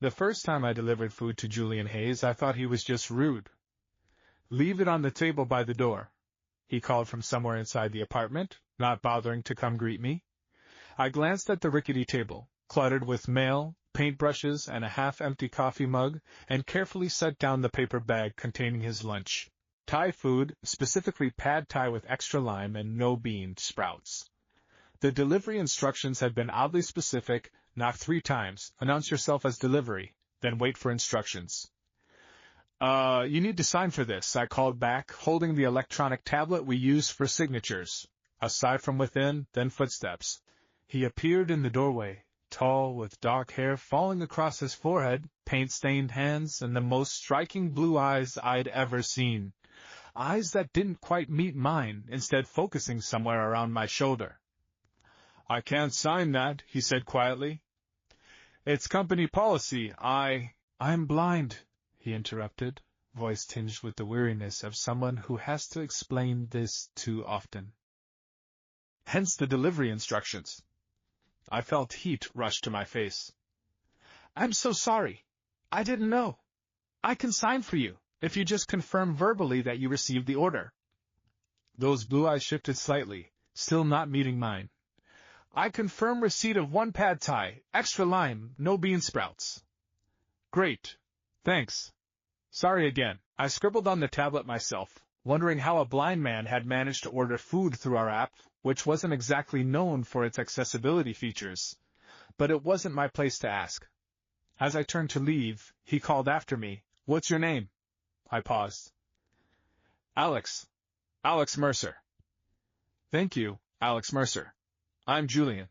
The first time I delivered food to Julian Hayes, I thought he was just rude. "Leave it on the table by the door," he called from somewhere inside the apartment, not bothering to come greet me. I glanced at the rickety table, cluttered with mail, paintbrushes, and a half-empty coffee mug, and carefully set down the paper bag containing his lunch. Thai food, specifically pad Thai with extra lime and no bean sprouts. The delivery instructions had been oddly specific: knock 3 times, announce yourself as delivery, then wait for instructions. You need to sign for this," I called back, holding the electronic tablet we use for signatures. A sigh from within, then footsteps. He appeared in the doorway, tall, with dark hair falling across his forehead, paint-stained hands, and the most striking blue eyes I'd ever seen. Eyes that didn't quite meet mine, instead focusing somewhere around my shoulder. "I can't sign that," he said quietly. "It's company policy. I'm blind," he interrupted, voice tinged with the weariness of someone who has to explain this too often. Hence the delivery instructions. I felt heat rush to my face. "I'm so sorry. I didn't know. I can sign for you, if you just confirm verbally that you received the order." Those blue eyes shifted slightly, still not meeting mine. "I confirm receipt of 1 pad Thai, extra lime, no bean sprouts." "Great. Thanks. Sorry again." I scribbled on the tablet myself, wondering how a blind man had managed to order food through our app, which wasn't exactly known for its accessibility features. But it wasn't my place to ask. As I turned to leave, he called after me, "What's your name?" I paused. Alex Mercer." "Thank you, Alex Mercer. I'm Julian."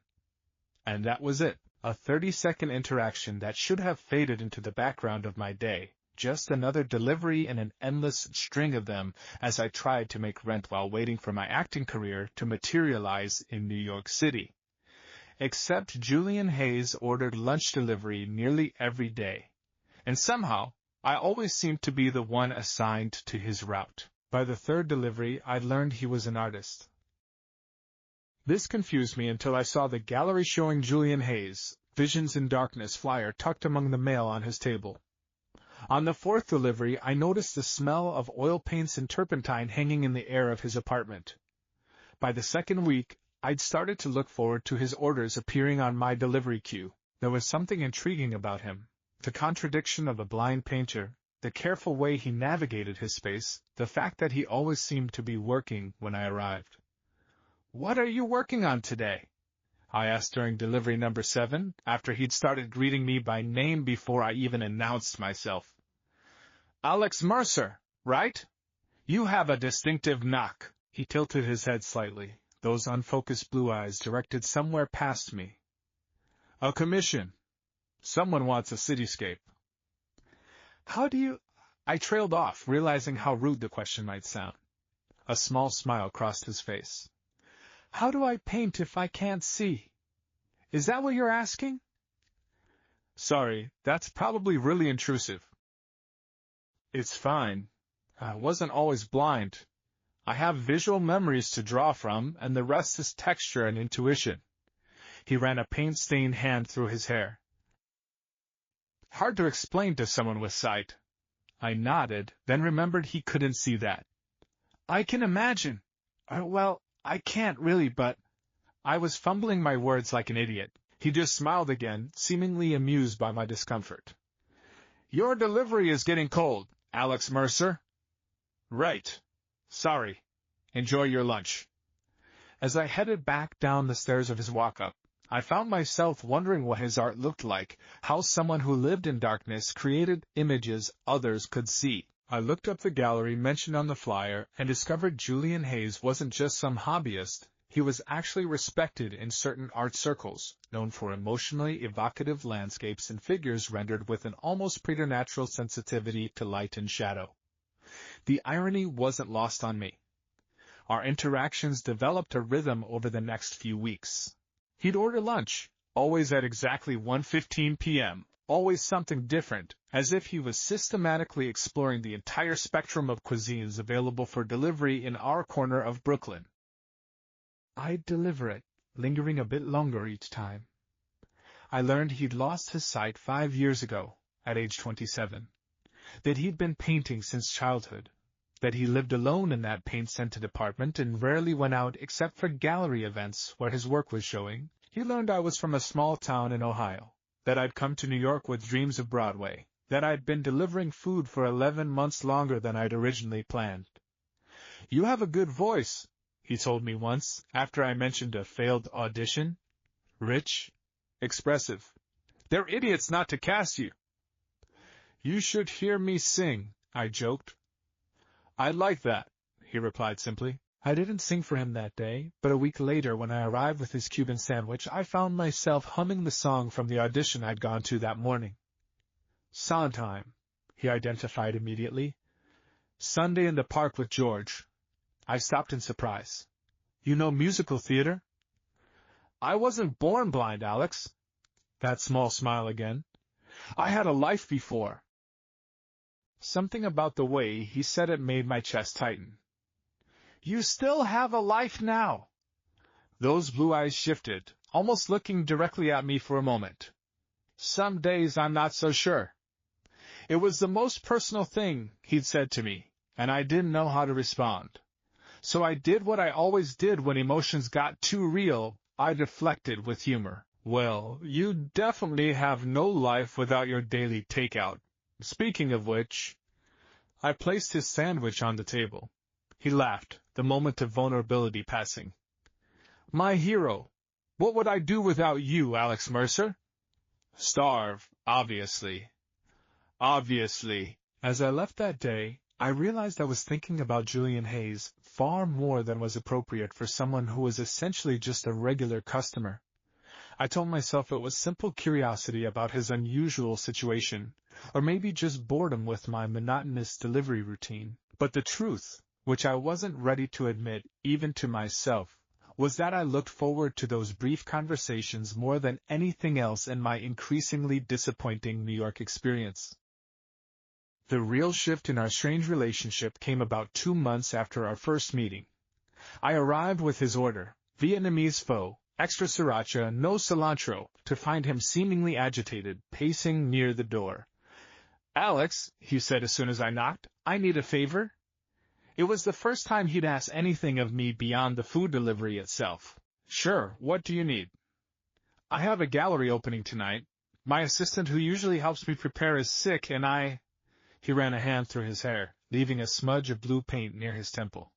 And that was it. A 30-second interaction that should have faded into the background of my day. Just another delivery in an endless string of them as I tried to make rent while waiting for my acting career to materialize in New York City. Except Julian Hayes ordered lunch delivery nearly every day. And somehow, I always seemed to be the one assigned to his route. By the third delivery, I learned he was an artist. This confused me until I saw the gallery showing Julian Hayes' Visions in Darkness flyer tucked among the mail on his table. On the 4th delivery, I noticed the smell of oil paints and turpentine hanging in the air of his apartment. By the 2nd week, I'd started to look forward to his orders appearing on my delivery queue. There was something intriguing about him. The contradiction of a blind painter, the careful way he navigated his space, the fact that he always seemed to be working when I arrived. "What are you working on today?" I asked during delivery number 7, after he'd started greeting me by name before I even announced myself. "Alex Mercer, right? You have a distinctive knock." He tilted his head slightly, those unfocused blue eyes directed somewhere past me. "A commission. Someone wants a cityscape." "How do you—" I trailed off, realizing how rude the question might sound. A small smile crossed his face. "How do I paint if I can't see? Is that what you're asking?" "Sorry, that's probably really intrusive." "It's fine. I wasn't always blind. I have visual memories to draw from, and the rest is texture and intuition." He ran a paint-stained hand through his hair. "Hard to explain to someone with sight." I nodded, then remembered he couldn't see that. "I can imagine. Well, I can't really, but—" I was fumbling my words like an idiot. He just smiled again, seemingly amused by my discomfort. "Your delivery is getting cold, Alex Mercer." "Right. Sorry. Enjoy your lunch." As I headed back down the stairs of his walk-up, I found myself wondering what his art looked like, how someone who lived in darkness created images others could see. I looked up the gallery mentioned on the flyer and discovered Julian Hayes wasn't just some hobbyist. He was actually respected in certain art circles, known for emotionally evocative landscapes and figures rendered with an almost preternatural sensitivity to light and shadow. The irony wasn't lost on me. Our interactions developed a rhythm over the next few weeks. He'd order lunch, always at exactly 1:15 p.m., always something different, as if he was systematically exploring the entire spectrum of cuisines available for delivery in our corner of Brooklyn. I'd deliver it, lingering a bit longer each time. I learned he'd lost his sight 5 years ago, at age 27, that he'd been painting since childhood, that he lived alone in that paint-scented apartment and rarely went out except for gallery events where his work was showing. He learned I was from a small town in Ohio, that I'd come to New York with dreams of Broadway, that I'd been delivering food for 11 months longer than I'd originally planned. "You have a good voice," he told me once, after I mentioned a failed audition. "Rich, expressive. They're idiots not to cast you." "You should hear me sing," I joked. "I'd like that," he replied simply. I didn't sing for him that day, but a week later, when I arrived with his Cuban sandwich, I found myself humming the song from the audition I'd gone to that morning. "Sondheim," he identified immediately. "Sunday in the Park with George." I stopped in surprise. "You know musical theater?" "I wasn't born blind, Alex." That small smile again. "I had a life before." Something about the way he said it made my chest tighten. "You still have a life now." Those blue eyes shifted, almost looking directly at me for a moment. "Some days I'm not so sure." It was the most personal thing he'd said to me, and I didn't know how to respond. So I did what I always did when emotions got too real. I deflected with humor. "Well, you definitely have no life without your daily takeout. Speaking of which..." I placed his sandwich on the table. He laughed, the moment of vulnerability passing. "My hero, what would I do without you, Alex Mercer?" "Starve, obviously." "Obviously." As I left that day, I realized I was thinking about Julian Hayes far more than was appropriate for someone who was essentially just a regular customer. I told myself it was simple curiosity about his unusual situation, or maybe just boredom with my monotonous delivery routine. But the truth, which I wasn't ready to admit even to myself, was that I looked forward to those brief conversations more than anything else in my increasingly disappointing New York experience. The real shift in our strange relationship came about 2 months after our first meeting. I arrived with his order, Vietnamese pho, extra sriracha, no cilantro, to find him seemingly agitated, pacing near the door. "Alex," he said as soon as I knocked, "I need a favor." It was the first time he'd asked anything of me beyond the food delivery itself. "Sure, what do you need?" "I have a gallery opening tonight. My assistant who usually helps me prepare is sick and He ran a hand through his hair, leaving a smudge of blue paint near his temple.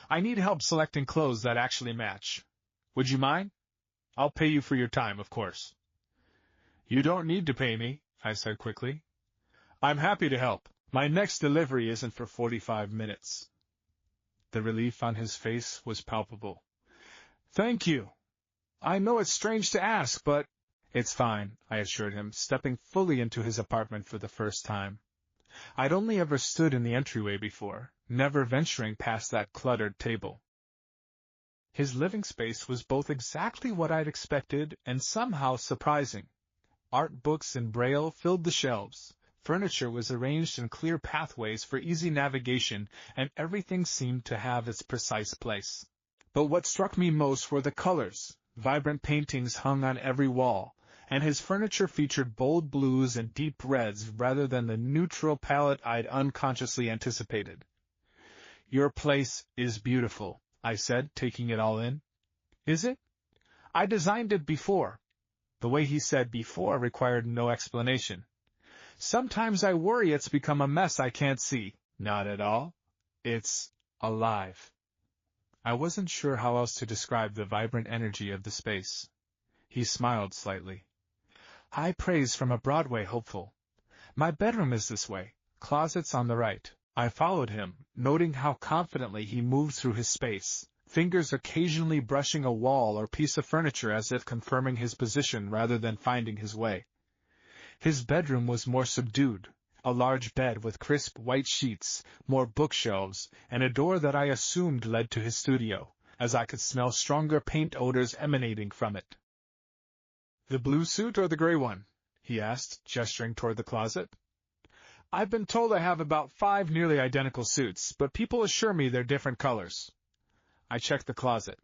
"I need help selecting clothes that actually match. Would you mind? I'll pay you for your time, of course." "You don't need to pay me," I said quickly. "I'm happy to help. My next delivery isn't for 45 minutes. The relief on his face was palpable. "Thank you. I know it's strange to ask, but—" "It's fine," I assured him, stepping fully into his apartment for the first time. I'd only ever stood in the entryway before, never venturing past that cluttered table. His living space was both exactly what I'd expected and somehow surprising. Art books in braille filled the shelves. Furniture was arranged in clear pathways for easy navigation, and everything seemed to have its precise place. But what struck me most were the colors. Vibrant paintings hung on every wall, and his furniture featured bold blues and deep reds rather than the neutral palette I'd unconsciously anticipated. "Your place is beautiful," I said, taking it all in. "Is it? I designed it before." The way he said before required no explanation. "Sometimes I worry it's become a mess I can't see." "Not at all. It's alive." I wasn't sure how else to describe the vibrant energy of the space. He smiled slightly. "High praise from a Broadway hopeful. My bedroom is this way, closets on the right." I followed him, noting how confidently he moved through his space, fingers occasionally brushing a wall or piece of furniture as if confirming his position rather than finding his way. His bedroom was more subdued, a large bed with crisp white sheets, more bookshelves, and a door that I assumed led to his studio, as I could smell stronger paint odors emanating from it. "The blue suit or the gray one?" he asked, gesturing toward the closet. "I've been told I have about 5 nearly identical suits, but people assure me they're different colors." I checked the closet.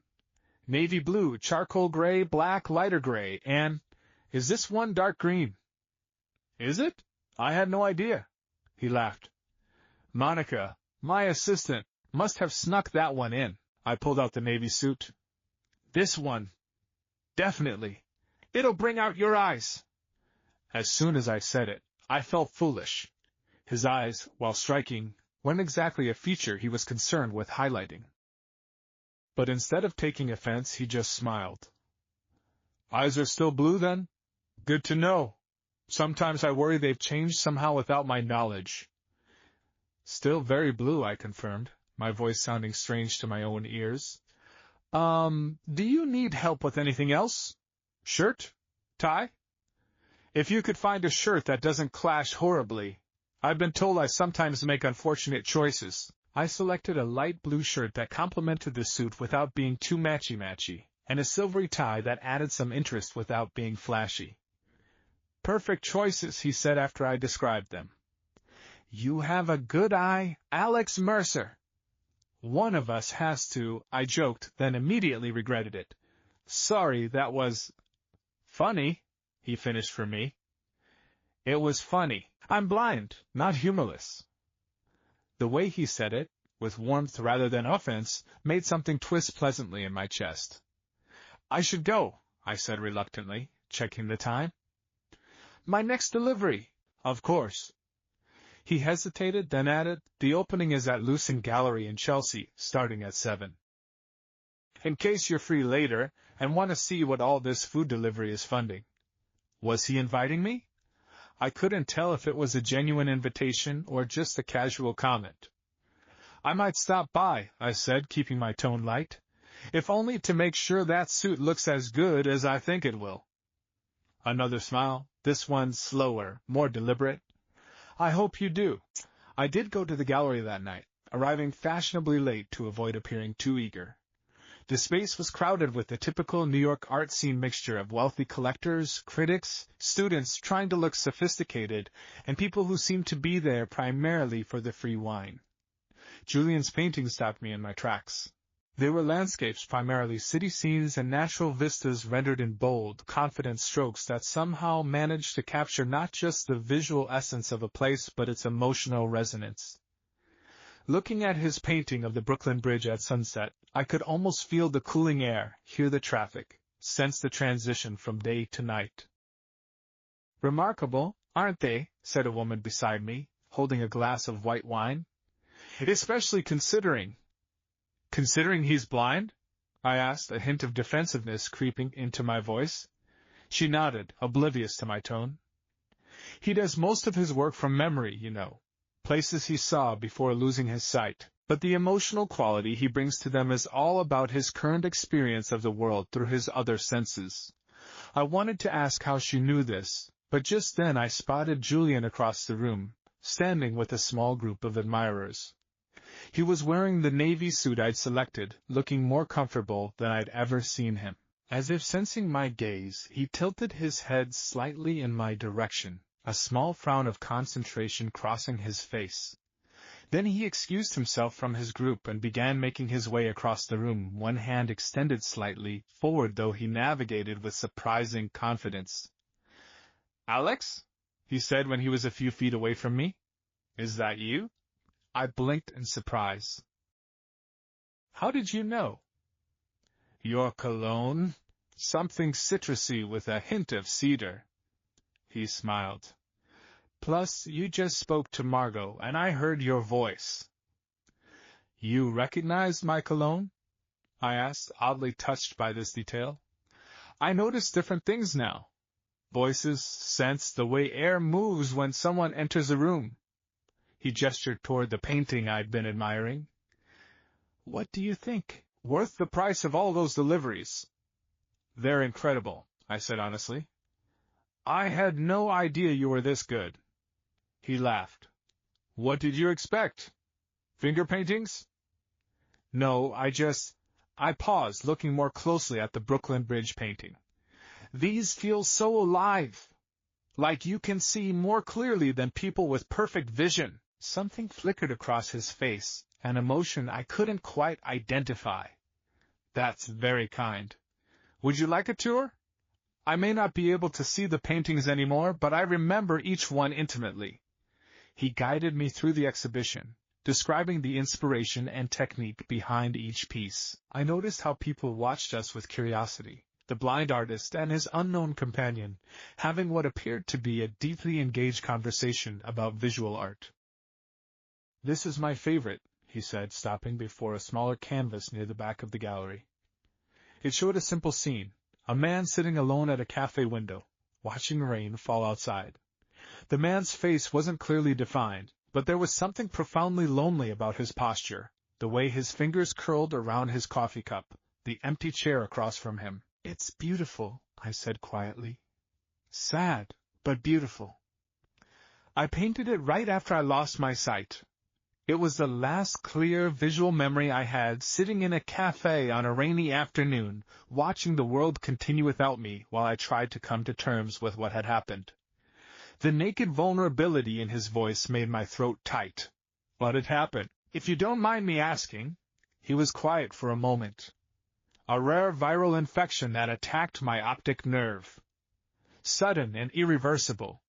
"Navy blue, charcoal gray, black, lighter gray, and is this one dark green?" "Is it?" I had no idea. He laughed. Monica, my assistant, must have snuck that one in. I pulled out the navy suit. This one. Definitely. It'll bring out your eyes. As soon as I said it, I felt foolish. His eyes, while striking, weren't exactly a feature he was concerned with highlighting. But instead of taking offense, he just smiled. Eyes are still blue, then? Good to know. Sometimes I worry they've changed somehow without my knowledge. Still very blue, I confirmed, my voice sounding strange to my own ears. Do you need help with anything else? Shirt? Tie? If you could find a shirt that doesn't clash horribly. I've been told I sometimes make unfortunate choices. I selected a light blue shirt that complemented the suit without being too matchy-matchy, and a silvery tie that added some interest without being flashy. Perfect choices, he said after I described them. You have a good eye, Alex Mercer. One of us has to, I joked, then immediately regretted it. Sorry, that was funny, he finished for me. It was funny. I'm blind, not humorless. The way he said it, with warmth rather than offense, made something twist pleasantly in my chest. I should go, I said reluctantly, checking the time. My next delivery, of course. He hesitated, then added, the opening is at Lucent Gallery in Chelsea, starting at 7. In case you're free later and want to see what all this food delivery is funding. Was he inviting me? I couldn't tell if it was a genuine invitation or just a casual comment. I might stop by, I said, keeping my tone light, if only to make sure that suit looks as good as I think it will. Another smile, this one slower, more deliberate. I hope you do. I did go to the gallery that night, arriving fashionably late to avoid appearing too eager. The space was crowded with the typical New York art scene mixture of wealthy collectors, critics, students trying to look sophisticated, and people who seemed to be there primarily for the free wine. Julian's paintings stopped me in my tracks. They were landscapes, primarily city scenes and natural vistas rendered in bold, confident strokes that somehow managed to capture not just the visual essence of a place but its emotional resonance. Looking at his painting of the Brooklyn Bridge at sunset, I could almost feel the cooling air, hear the traffic, sense the transition from day to night. Remarkable, aren't they? Said a woman beside me, holding a glass of white wine. Especially considering... Considering he's blind? I asked, a hint of defensiveness creeping into my voice. She nodded, oblivious to my tone. He does most of his work from memory, you know. Places he saw before losing his sight, but the emotional quality he brings to them is all about his current experience of the world through his other senses. I wanted to ask how she knew this, but just then I spotted Julian across the room, standing with a small group of admirers. He was wearing the navy suit I'd selected, looking more comfortable than I'd ever seen him. As if sensing my gaze, he tilted his head slightly in my direction, a small frown of concentration crossing his face. Then he excused himself from his group and began making his way across the room, one hand extended slightly forward, though he navigated with surprising confidence. "Alex?" he said when he was a few feet away from me. "Is that you?" I blinked in surprise. "How did you know?" "Your cologne. Something citrusy with a hint of cedar." He smiled. "Plus, you just spoke to Margot, and I heard your voice." "You recognized my cologne?" I asked, oddly touched by this detail. "I notice different things now. Voices, scents, the way air moves when someone enters a room." He gestured toward the painting I'd been admiring. "What do you think? Worth the price of all those deliveries?" "They're incredible," I said honestly. "I had no idea you were this good." He laughed. "What did you expect? Finger paintings?" "No, I paused, looking more closely at the Brooklyn Bridge painting. "These feel so alive. Like you can see more clearly than people with perfect vision." Something flickered across his face, an emotion I couldn't quite identify. "That's very kind. Would you like a tour?" I may not be able to see the paintings anymore, but I remember each one intimately. He guided me through the exhibition, describing the inspiration and technique behind each piece. I noticed how people watched us with curiosity, the blind artist and his unknown companion, having what appeared to be a deeply engaged conversation about visual art. "This is my favorite," he said, stopping before a smaller canvas near the back of the gallery. It showed a simple scene, a man sitting alone at a cafe window, watching rain fall outside. The man's face wasn't clearly defined, but there was something profoundly lonely about his posture, the way his fingers curled around his coffee cup, the empty chair across from him. "It's beautiful," I said quietly. "Sad, but beautiful. I painted it right after I lost my sight. It was the last clear visual memory I had, sitting in a cafe on a rainy afternoon, watching the world continue without me while I tried to come to terms with what had happened." The naked vulnerability in his voice made my throat tight. "What had happened, if you don't mind me asking?" He was quiet for a moment. "A rare viral infection that attacked my optic nerve. Sudden and irreversible.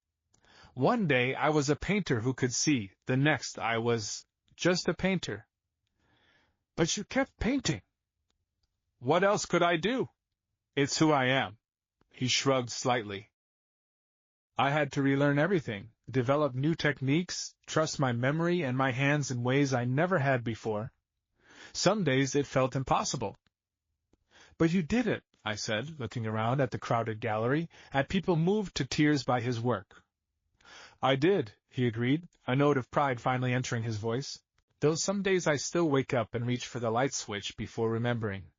One day I was a painter who could see, the next I was just a painter." "But you kept painting." "What else could I do? It's who I am." He shrugged slightly. "I had to relearn everything, develop new techniques, trust my memory and my hands in ways I never had before. Some days it felt impossible." "But you did it," I said, looking around at the crowded gallery, at people moved to tears by his work. "I did," he agreed, a note of pride finally entering his voice, "though some days I still wake up and reach for the light switch before remembering."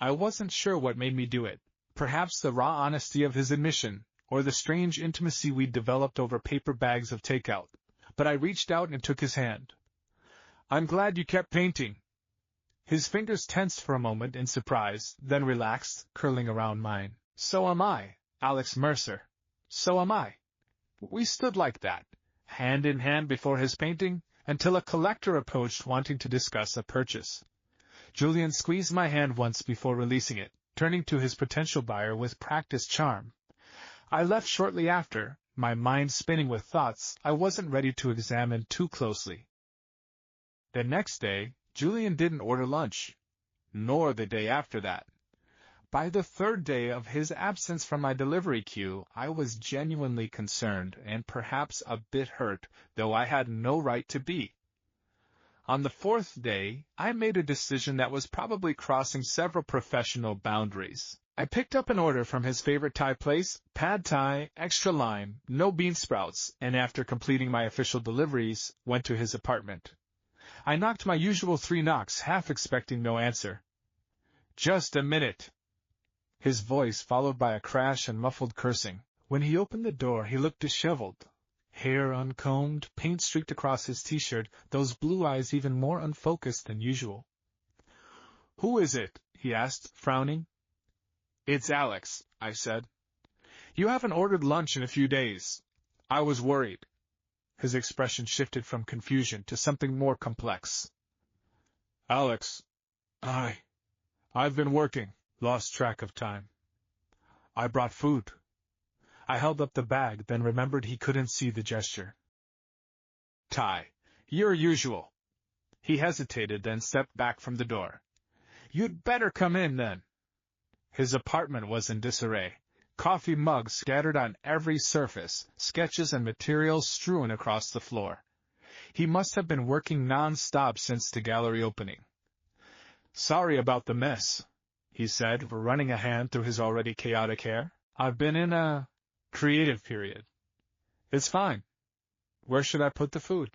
I wasn't sure what made me do it, perhaps the raw honesty of his admission, or the strange intimacy we'd developed over paper bags of takeout, but I reached out and took his hand. "I'm glad you kept painting." His fingers tensed for a moment in surprise, then relaxed, curling around mine. "So am I, Alex Mercer. So am I." We stood like that, hand in hand before his painting, until a collector approached wanting to discuss a purchase. Julian squeezed my hand once before releasing it, turning to his potential buyer with practiced charm. I left shortly after, my mind spinning with thoughts I wasn't ready to examine too closely. The next day, Julian didn't order lunch, nor the day after that. By the third day of his absence from my delivery queue, I was genuinely concerned and perhaps a bit hurt, though I had no right to be. On the fourth day, I made a decision that was probably crossing several professional boundaries. I picked up an order from his favorite Thai place, pad Thai, extra lime, no bean sprouts, and after completing my official deliveries, went to his apartment. I knocked my usual 3 knocks, half expecting no answer. "Just a minute." His voice followed by a crash and muffled cursing. When he opened the door, he looked disheveled. Hair uncombed, paint streaked across his t-shirt, those blue eyes even more unfocused than usual. "Who is it?" he asked, frowning. "It's Alex," I said. "You haven't ordered lunch in a few days. I was worried." His expression shifted from confusion to something more complex. "Alex, I've been working, lost track of time. I brought food." I held up the bag, then remembered he couldn't see the gesture. "Ty, your usual." He hesitated, then stepped back from the door. "You'd better come in, then." His apartment was in disarray. Coffee mugs scattered on every surface, sketches and materials strewn across the floor. He must have been working non-stop since the gallery opening. "Sorry about the mess," he said, running a hand through his already chaotic hair. "I've been in a creative period." "It's fine. Where should I put the food?"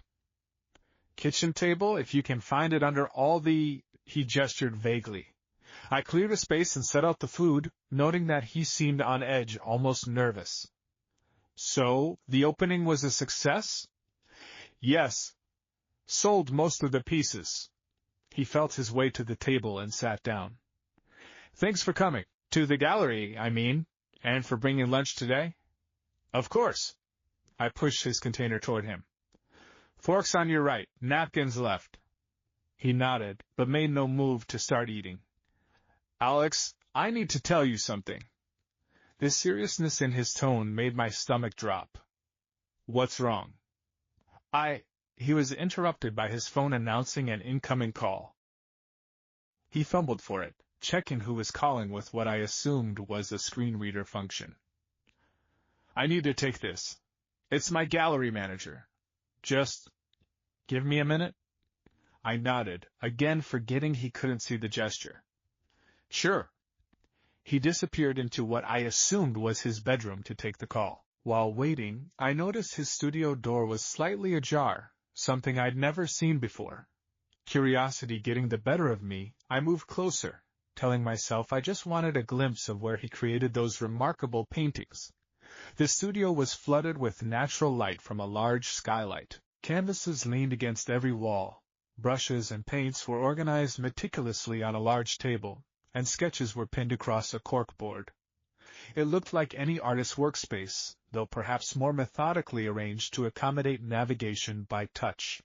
"Kitchen table, if you can find it under all the—" He gestured vaguely. I cleared a space and set out the food, noting that he seemed on edge, almost nervous. "So, the opening was a success?" "Yes. Sold most of the pieces." He felt his way to the table and sat down. "Thanks for coming. To the gallery, I mean, and for bringing lunch today?" "Of course." I pushed his container toward him. "Forks on your right, napkins left." He nodded, but made no move to start eating. "Alex, I need to tell you something." The seriousness in his tone made my stomach drop. "What's wrong?" He was interrupted by his phone announcing an incoming call. He fumbled for it, checking who was calling with what I assumed was a screen reader function. "I need to take this. It's my gallery manager. Just give me a minute?" I nodded, again forgetting he couldn't see the gesture. "Sure." He disappeared into what I assumed was his bedroom to take the call. While waiting, I noticed his studio door was slightly ajar, something I'd never seen before. Curiosity getting the better of me, I moved closer, telling myself I just wanted a glimpse of where he created those remarkable paintings. The studio was flooded with natural light from a large skylight. Canvases leaned against every wall. Brushes and paints were organized meticulously on a large table, and sketches were pinned across a corkboard. It looked like any artist's workspace, though perhaps more methodically arranged to accommodate navigation by touch.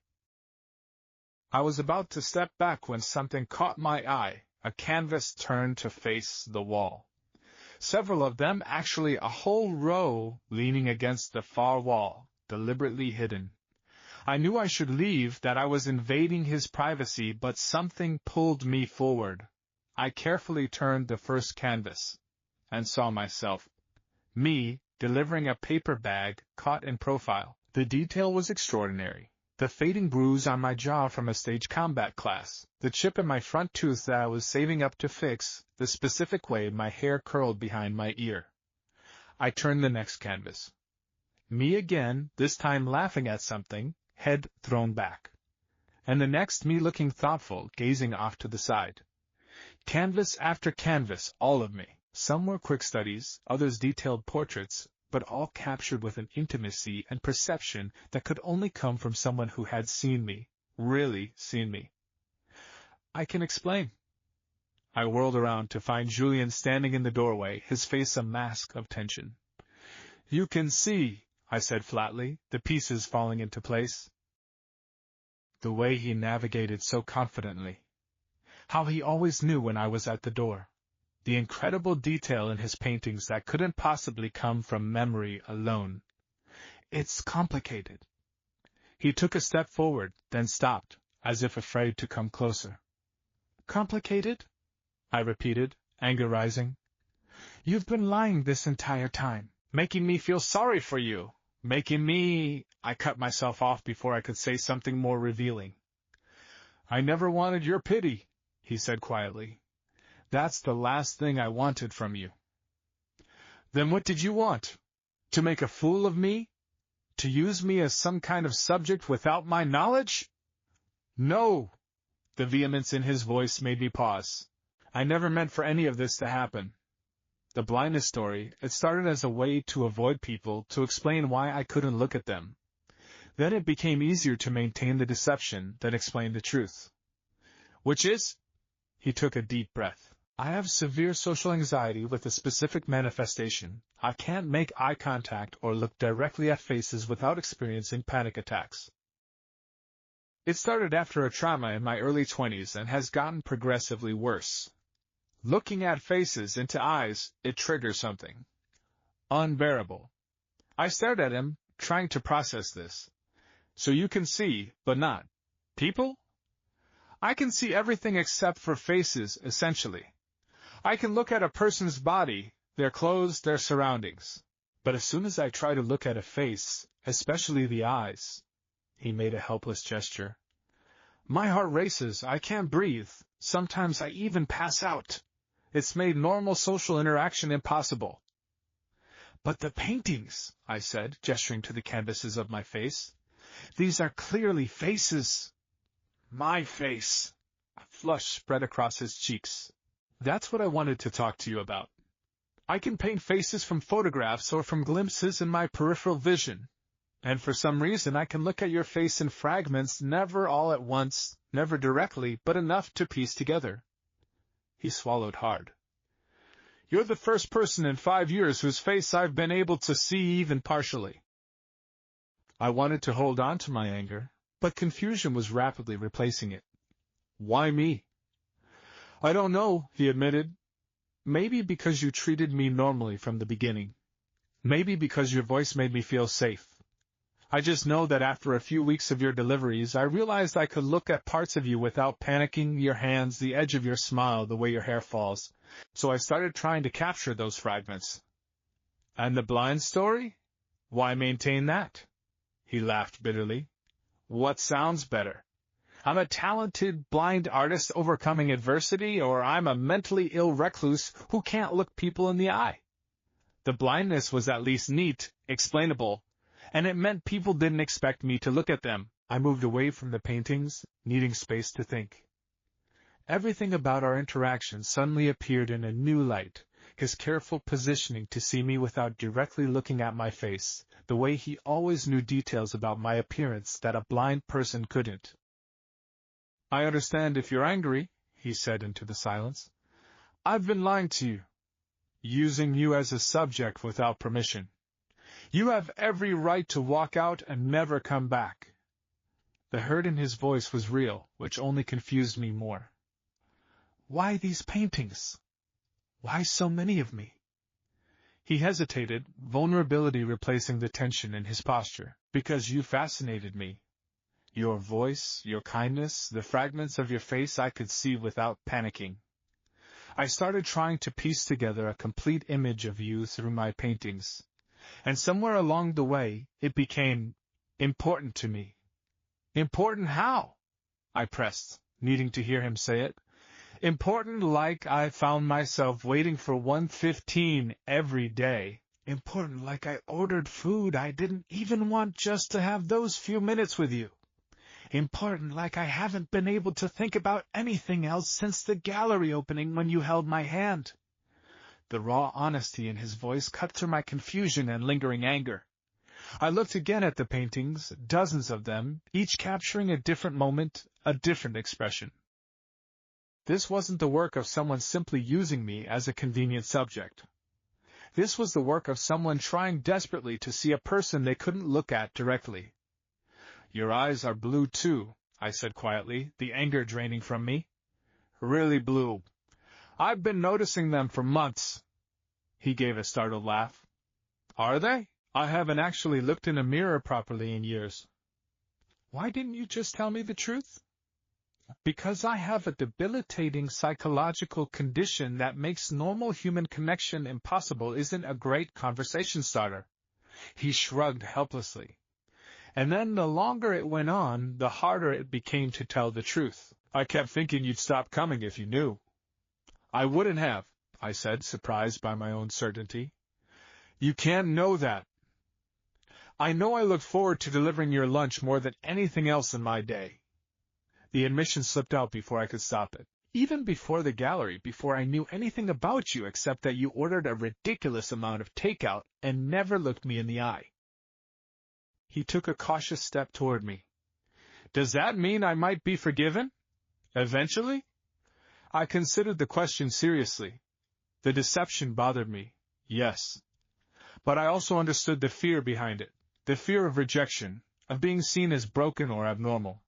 I was about to step back when something caught my eye, a canvas turned to face the wall. Several of them, actually a whole row, leaning against the far wall, deliberately hidden. I knew I should leave, that I was invading his privacy, but something pulled me forward. I carefully turned the first canvas, and saw myself. Me, delivering a paper bag, caught in profile. The detail was extraordinary. The fading bruise on my jaw from a stage combat class, the chip in my front tooth that I was saving up to fix, the specific way my hair curled behind my ear. I turned the next canvas. Me again, this time laughing at something, head thrown back. And the next, me looking thoughtful, gazing off to the side. Canvas after canvas, all of me. Some were quick studies, others detailed portraits, but all captured with an intimacy and perception that could only come from someone who had seen me, really seen me. "I can explain." I whirled around to find Julian standing in the doorway, his face a mask of tension. "You can see," I said flatly, the pieces falling into place. The way he navigated so confidently. How he always knew when I was at the door. The incredible detail in his paintings that couldn't possibly come from memory alone. "It's complicated." He took a step forward, then stopped, as if afraid to come closer. "Complicated?" I repeated, anger rising. "You've been lying this entire time, making me feel sorry for you, making me—" I cut myself off before I could say something more revealing. "I never wanted your pity," he said quietly. "That's the last thing I wanted from you." "Then what did you want? To make a fool of me? To use me as some kind of subject without my knowledge?" "No!" The vehemence in his voice made me pause. "I never meant for any of this to happen. The blindness story, it started as a way to avoid people, to explain why I couldn't look at them. Then it became easier to maintain the deception than explain the truth." "Which is?" He took a deep breath. "I have severe social anxiety with a specific manifestation. I can't make eye contact or look directly at faces without experiencing panic attacks. It started after a trauma in my early 20s and has gotten progressively worse. Looking at faces into eyes, it triggers something unbearable." I stared at him, trying to process this. "So you can see, but not people?" "I can see everything except for faces, essentially. I can look at a person's body, their clothes, their surroundings. But as soon as I try to look at a face, especially the eyes," he made a helpless gesture, "my heart races, I can't breathe, sometimes I even pass out. It's made normal social interaction impossible." "But the paintings," I said, gesturing to the canvases of my face. "These are clearly faces." "My face." A flush spread across his cheeks. "That's what I wanted to talk to you about. I can paint faces from photographs or from glimpses in my peripheral vision. And for some reason I can look at your face in fragments, never all at once, never directly, but enough to piece together." He swallowed hard. "You're the first person in 5 years whose face I've been able to see even partially." I wanted to hold on to my anger, but confusion was rapidly replacing it. "Why me?" "I don't know," he admitted. Maybe because you treated me normally from the beginning. Maybe because your voice made me feel safe. I just know that after a few weeks of your deliveries, I realized I could look at parts of you without panicking, your hands, the edge of your smile, the way your hair falls. So I started trying to capture those fragments. And the blind story? Why maintain that? He laughed bitterly. What sounds better? I'm a talented blind artist overcoming adversity, or I'm a mentally ill recluse who can't look people in the eye. The blindness was at least neat, explainable, and it meant people didn't expect me to look at them. I moved away from the paintings, needing space to think. Everything about our interaction suddenly appeared in a new light, his careful positioning to see me without directly looking at my face, the way he always knew details about my appearance that a blind person couldn't. I understand if you're angry, he said into the silence. I've been lying to you, using you as a subject without permission. You have every right to walk out and never come back. The hurt in his voice was real, which only confused me more. Why these paintings? Why so many of me? He hesitated, vulnerability replacing the tension in his posture. Because you fascinated me. Your voice, your kindness, the fragments of your face I could see without panicking. I started trying to piece together a complete image of you through my paintings. And somewhere along the way, it became important to me. Important how? I pressed, needing to hear him say it. Important like I found myself waiting for 1:15 every day. Important like I ordered food I didn't even want just to have those few minutes with you. Important like I haven't been able to think about anything else since the gallery opening when you held my hand. The raw honesty in his voice cut through my confusion and lingering anger. I looked again at the paintings, dozens of them, each capturing a different moment, a different expression. This wasn't the work of someone simply using me as a convenient subject. This was the work of someone trying desperately to see a person they couldn't look at directly. Your eyes are blue too, I said quietly, the anger draining from me. Really blue. I've been noticing them for months. He gave a startled laugh. Are they? I haven't actually looked in a mirror properly in years. Why didn't you just tell me the truth? Because I have a debilitating psychological condition that makes normal human connection impossible isn't a great conversation starter. He shrugged helplessly. And then the longer it went on, the harder it became to tell the truth. I kept thinking you'd stop coming if you knew. I wouldn't have, I said, surprised by my own certainty. You can't know that. I know I looked forward to delivering your lunch more than anything else in my day. The admission slipped out before I could stop it. Even before the gallery, before I knew anything about you except that you ordered a ridiculous amount of takeout and never looked me in the eye. He took a cautious step toward me. Does that mean I might be forgiven? Eventually? I considered the question seriously. The deception bothered me, yes. But I also understood the fear behind it, the fear of rejection, of being seen as broken or abnormal.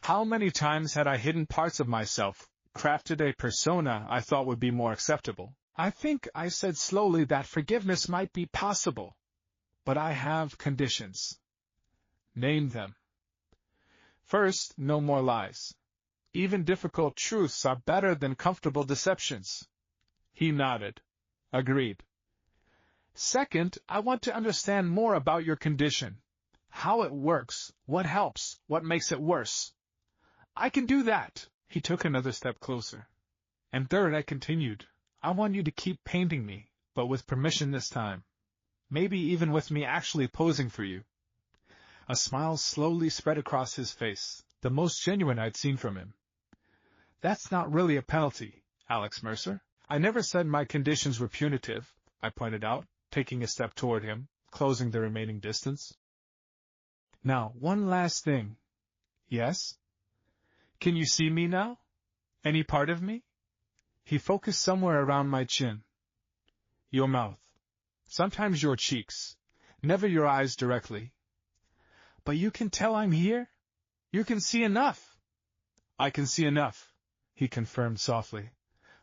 How many times had I hidden parts of myself, crafted a persona I thought would be more acceptable? I think I said slowly that forgiveness might be possible, but I have conditions. Name them. First, no more lies. Even difficult truths are better than comfortable deceptions. He nodded. Agreed. Second, I want to understand more about your condition. How it works, what helps, what makes it worse. I can do that. He took another step closer. And third, I continued. I want you to keep painting me, but with permission this time. Maybe even with me actually posing for you. A smile slowly spread across his face, the most genuine I'd seen from him. That's not really a penalty, Alex Mercer. I never said my conditions were punitive, I pointed out, taking a step toward him, closing the remaining distance. Now, one last thing. Yes? Can you see me now? Any part of me? He focused somewhere around my chin. Your mouth. Sometimes your cheeks. Never your eyes directly. But you can tell I'm here? You can see enough. I can see enough, he confirmed softly.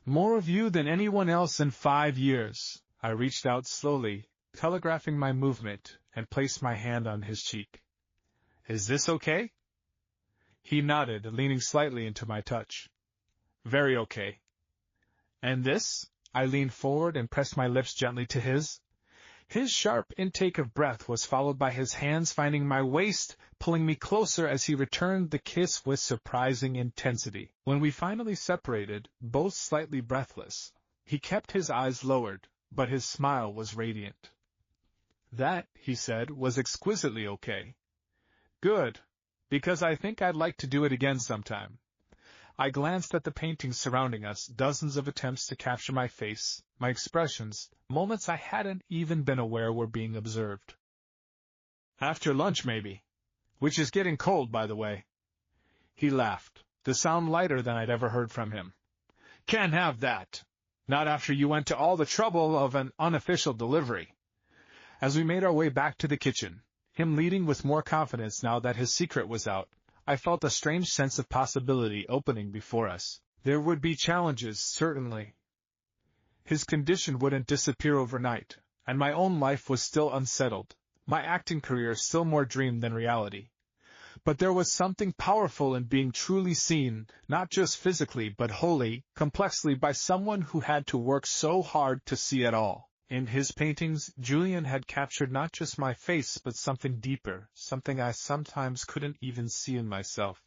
More of you than anyone else in 5 years. I reached out slowly, telegraphing my movement, and placed my hand on his cheek. Is this okay? He nodded, leaning slightly into my touch. Very okay. And this? I leaned forward and pressed my lips gently to his. His sharp intake of breath was followed by his hands finding my waist, pulling me closer as he returned the kiss with surprising intensity. When we finally separated, both slightly breathless, he kept his eyes lowered, but his smile was radiant. That, he said, was exquisitely okay. Good, because I think I'd like to do it again sometime. I glanced at the paintings surrounding us, dozens of attempts to capture my face, my expressions, moments I hadn't even been aware were being observed. After lunch, maybe. Which is getting cold, by the way. He laughed, the sound lighter than I'd ever heard from him. Can't have that. Not after you went to all the trouble of an unofficial delivery. As we made our way back to the kitchen, him leading with more confidence now that his secret was out, I felt a strange sense of possibility opening before us. There would be challenges, certainly. His condition wouldn't disappear overnight, and my own life was still unsettled, my acting career still more dream than reality. But there was something powerful in being truly seen, not just physically but wholly, complexly by someone who had to work so hard to see at all. In his paintings, Julian had captured not just my face but something deeper, something I sometimes couldn't even see in myself.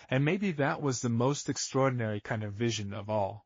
And maybe that was the most extraordinary kind of vision of all.